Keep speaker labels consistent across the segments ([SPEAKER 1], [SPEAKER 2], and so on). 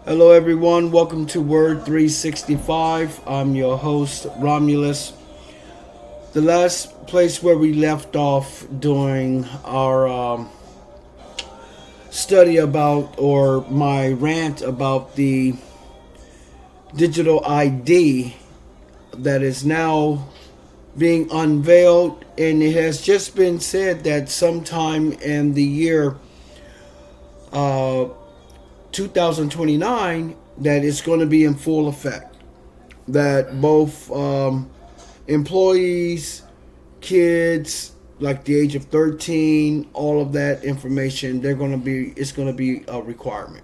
[SPEAKER 1] Hello, everyone. Welcome to Word 365. I'm your host, Romulus. The last place where we left off during our study about, or my rant about the digital ID that is now being unveiled, and it has just been said that sometime in the year uh, 2029 that it's going to be in full effect. That both employees, kids, like the age of 13, all of that information, it's going to be a requirement.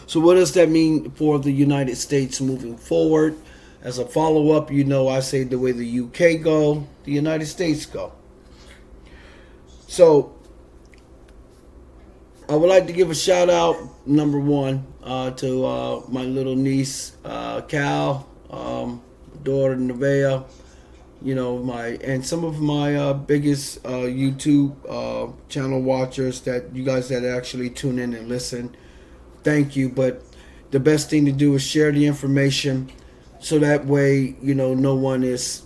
[SPEAKER 1] So what does that mean for the United States moving forward? As a follow up, I say the way the UK go, the United States go. So I would like to give a shout out, number one, to my little niece, Cal, daughter Nevaeh, and some of my biggest YouTube channel watchers, that you guys that actually tune in and listen. Thank you. But the best thing to do is share the information, so that way, no one is,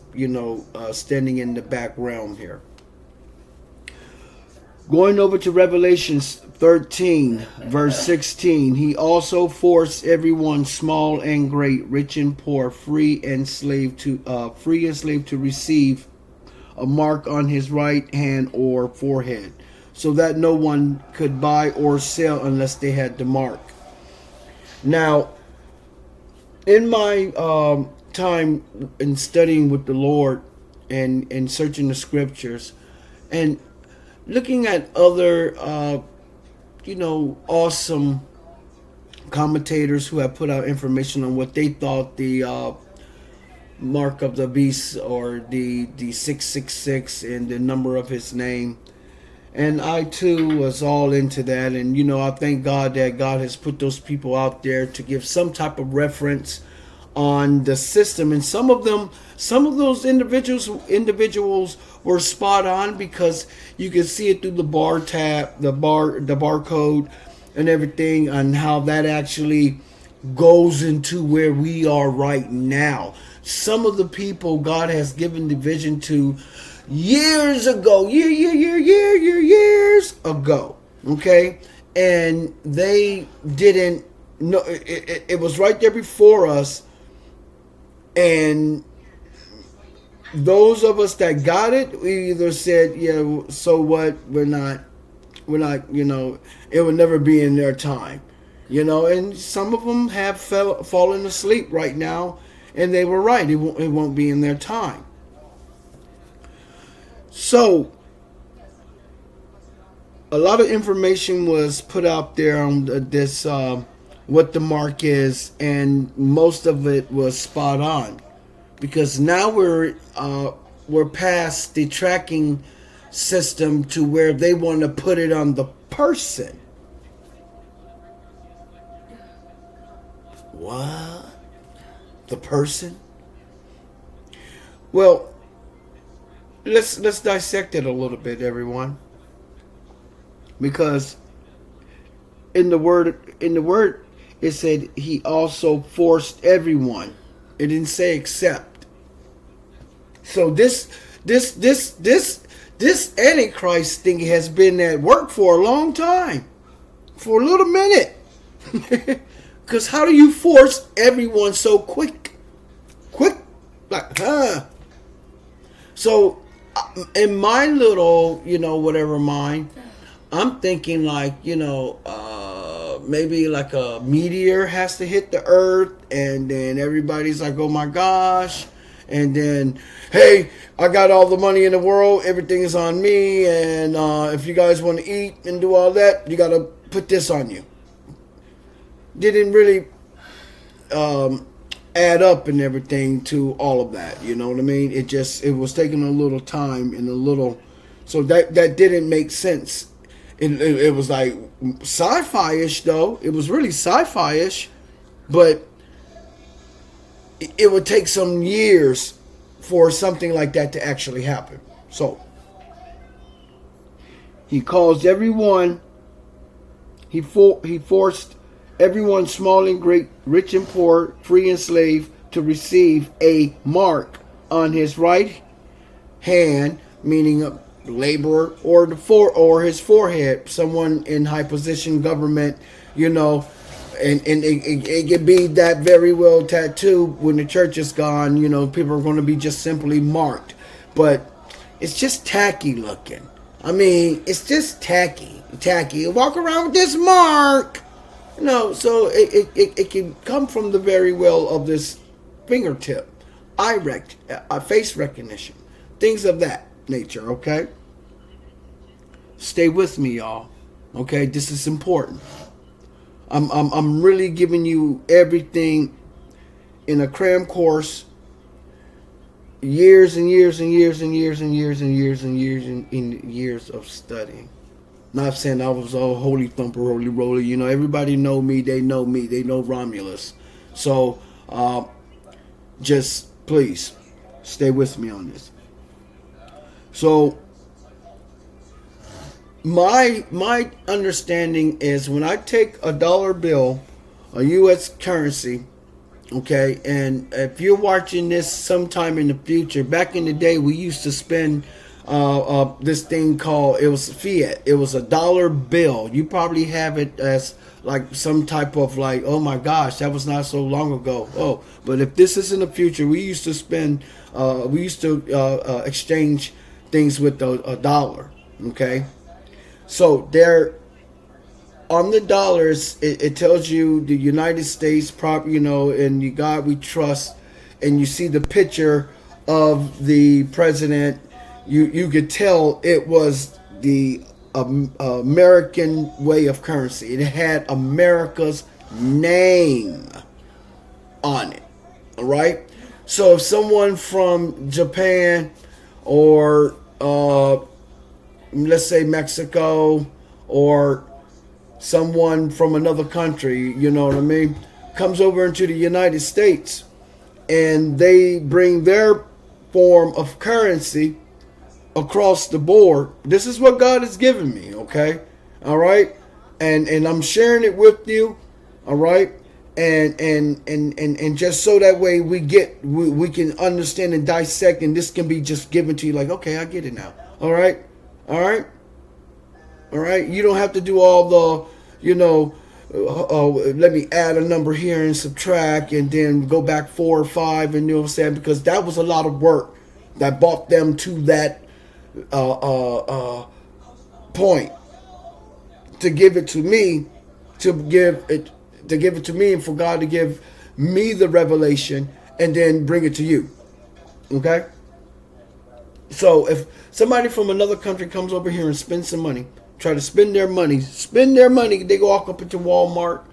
[SPEAKER 1] standing in the back realm here. Going over to Revelations 13, verse 16, he also forced everyone, small and great, rich and poor, free and slave to receive a mark on his right hand or forehead, so that no one could buy or sell unless they had the mark. Now, in my time in studying with the Lord and searching the scriptures and looking at other, awesome commentators who have put out information on what they thought the mark of the beast, or the 666, and the number of his name. And I too was all into that. And, I thank God that God has put those people out there to give some type of reference on the system. And some of those individuals were spot on, because you can see it through the bar tab, the barcode and everything, on how that actually goes into where we are right now. Some of the people God has given the vision to years ago, years ago, okay? And they didn't know, it was right there before us. And those of us that got it, we either said, yeah, so what, we're not, it would never be in their time, and some of them have fallen asleep right now, and they were right, it won't be in their time. So a lot of information was put out there on this, what the mark is, and most of it was spot on, because now we're past the tracking system to where they want to put it on the person. What? The person? Well, let's dissect it a little bit, everyone, because in the word it said he also forced everyone. It didn't say except. So this Antichrist thing has been at work for a long time, for a little minute. Because how do you force everyone so quick, like, So in my little, whatever mind, I'm thinking like, maybe like a meteor has to hit the earth, and then everybody's like, oh my gosh, and then, hey, I got all the money in the world, everything is on me, and if you guys want to eat and do all that, you got to put this on you. Didn't really add up and everything to all of that, you know what I mean? It was taking a little time and a little, so that didn't make sense. It was like sci-fi-ish, though. It was really sci-fi-ish, but it would take some years for something like that to actually happen. So he caused everyone, he forced everyone small and great, rich and poor, free and slave, to receive a mark on his right hand, meaning a laborer, or or his forehead, someone in high position, government, you know, and it could be that very well tattoo when the church is gone. You know, people are going to be just simply marked, but it's just tacky looking. I mean, it's just tacky. Walk around with this mark. No, so it can come from the very well of this fingertip, face recognition, things of that nature. Okay, stay with me, y'all. Okay, this is important. I'm really giving you everything in a cram course. Years and years and years and years and years and years and years and years of studying. Not saying I was all holy thumper, holy roller. You know, everybody know me. They know me. They know Romulus. So, just please stay with me on this. So, my understanding is when I take a dollar bill, a U.S. currency, okay, and if you're watching this sometime in the future, back in the day we used to spend this thing called, it was fiat. It was a dollar bill. You probably have it as like some type of like, oh my gosh, that was not so long ago. Oh, but if this is in the future, we used to spend, we used to exchange things with a dollar. Okay, so there on the dollars, it tells you the United States prop, you know, and you God we trust, and you see the picture of the president. You could tell it was the American way of currency. It had America's name on it. All right. So if someone from Japan or let's say Mexico or someone from another country, you know what I mean, comes over into the United States and they bring their form of currency across the board. This is what God has given me, okay? All right? And I'm sharing it with you, all right? And just so that way we can understand and dissect, and this can be just given to you like, okay, I get it now. All right? All right? All right? You don't have to do all the, you know, let me add a number here and subtract and then go back 4 or 5, and you know what I'm saying? Because that was a lot of work that brought them to that point to give it to me, to give it to me, and for God to give me the revelation and then bring it to you. Okay? So if somebody from another country comes over here and spends some money, try to spend their money, they go walk up into Walmart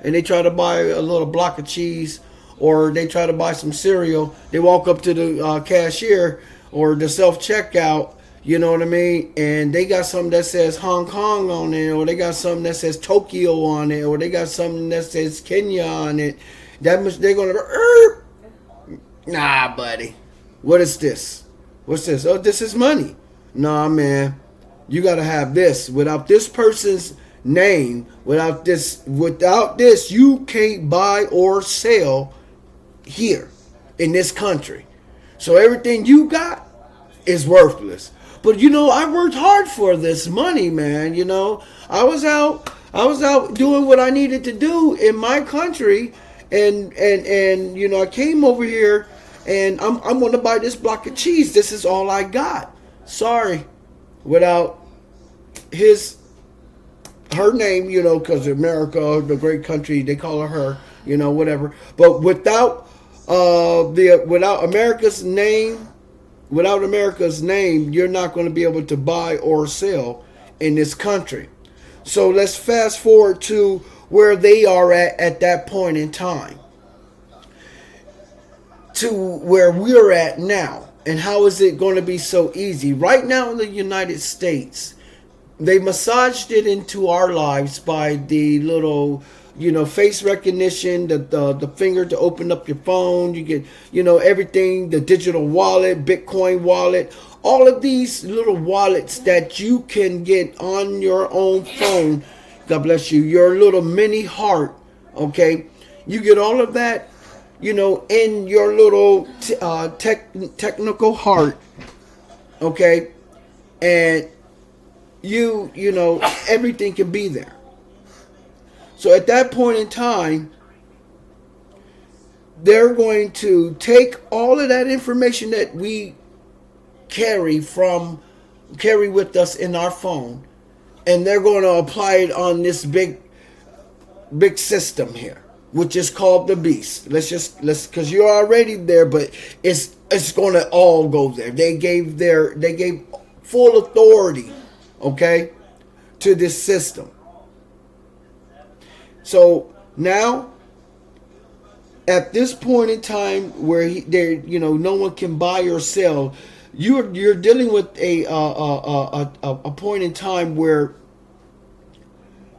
[SPEAKER 1] and they try to buy a little block of cheese, or they try to buy some cereal, they walk up to the cashier or the self-checkout, you know what I mean? And they got something that says Hong Kong on it, or they got something that says Tokyo on it, or they got something that says Kenya on it. That much they're gonna go, nah, buddy. What is this? What's this? Oh, this is money. Nah, man. You gotta have this. Without this person's name, without this, you can't buy or sell here in this country. So everything you got is worthless. But you know, I worked hard for this money, man. You know, I was out doing what I needed to do in my country, and you know, I came over here and I'm gonna buy this block of cheese. This is all I got. Sorry, without her name, you know, because America, the great country, they call her, you know, whatever. But without America's name. Without America's name, you're not going to be able to buy or sell in this country. So let's fast forward to where they are at that point in time, to where we're at now. And how is it going to be so easy? Right now in the United States, they massaged it into our lives by the little, you know, face recognition, the finger to open up your phone. You get, you know, everything, the digital wallet, Bitcoin wallet, all of these little wallets that you can get on your own phone. God bless you. Your little mini heart Okay, you get all of that, in your little technical heart. Okay, and everything can be there. So at that point in time, they're going to take all of that information that we carry with us in our phone, and they're going to apply it on this big system here, which is called the beast. Because you're already there, but it's going to all go there. They gave full authority, okay, to this system. So now, at this point in time where no one can buy or sell, you're dealing with a point in time where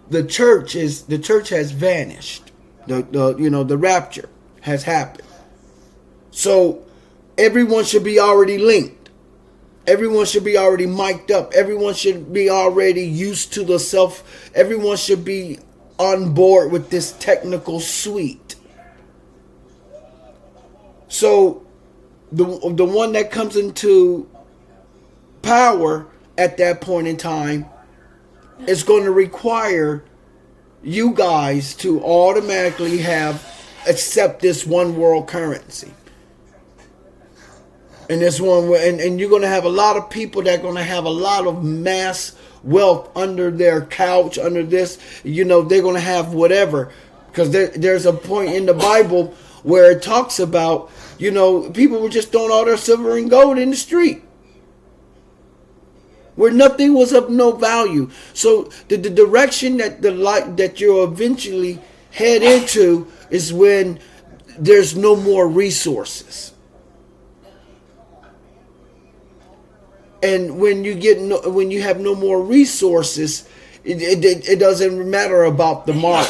[SPEAKER 1] the church has vanished. The rapture has happened. So everyone should be already linked. Everyone should be already mic'd up. Everyone should be already used to the self. Everyone should be on board with this technical suite. So the one that comes into power at that point in time is going to require you guys to automatically accept this one world currency. And this one, and you're going to have a lot of people that are going to have a lot of mass wealth under their couch, under this, they're going to have whatever. Because there's a point in the Bible where it talks about, people were just throwing all their silver and gold in the street, where nothing was of no value. So the direction that you'll eventually head into is when there's no more resources. And when you have no more resources, it doesn't matter about the mark.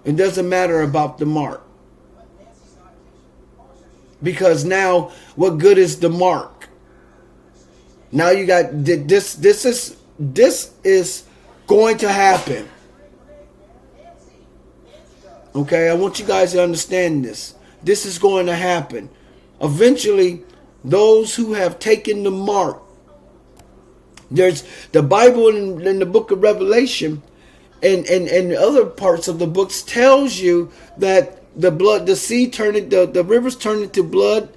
[SPEAKER 1] It doesn't matter about the mark. Because now, what good is the mark? Now you got this. This is going to happen. Okay, I want you guys to understand this. This is going to happen. Eventually, those who have taken the mark. There's the Bible in the book of Revelation, and other parts of the books tells you that the sea turned, the rivers turned into blood.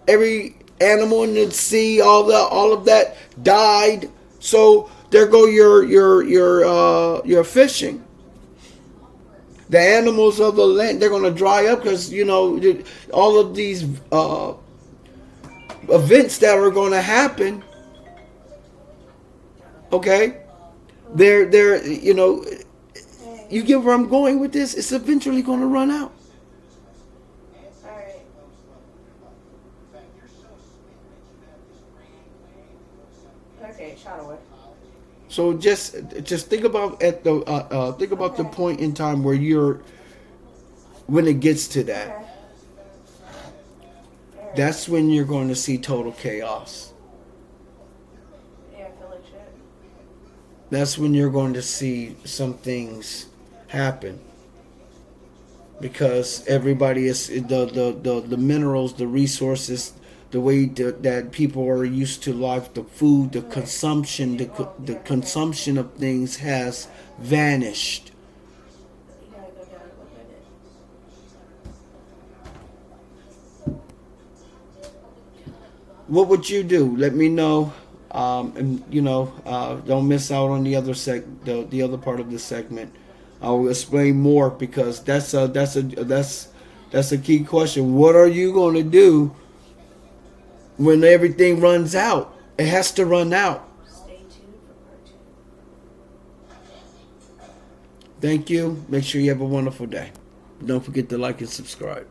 [SPEAKER 1] Every animal in the sea, all of that died. So there go your fishing. The animals of the land, they're going to dry up because all of these events that are going to happen. Okay, they're you get where I'm going with this. It's eventually going to run out.
[SPEAKER 2] Okay, shadow.
[SPEAKER 1] So just think about the point in time where when it gets to that.
[SPEAKER 2] Okay.
[SPEAKER 1] That's when you're going to see total chaos.
[SPEAKER 2] Yeah, I feel like shit.
[SPEAKER 1] That's when you're going to see some things happen. Because everybody is the minerals, the resources, the way that people are used to life, the food, the consumption, the consumption of things has vanished.
[SPEAKER 2] You gotta go down a minute.
[SPEAKER 1] What would you do? Let me know. And don't miss out on the other the other part of this segment. I'll explain more because that's a key question. What are you going to do when everything runs out? It has to run out.
[SPEAKER 2] Stay tuned for part 2.
[SPEAKER 1] Thank you. Make sure you have a wonderful day. Don't forget to like and subscribe.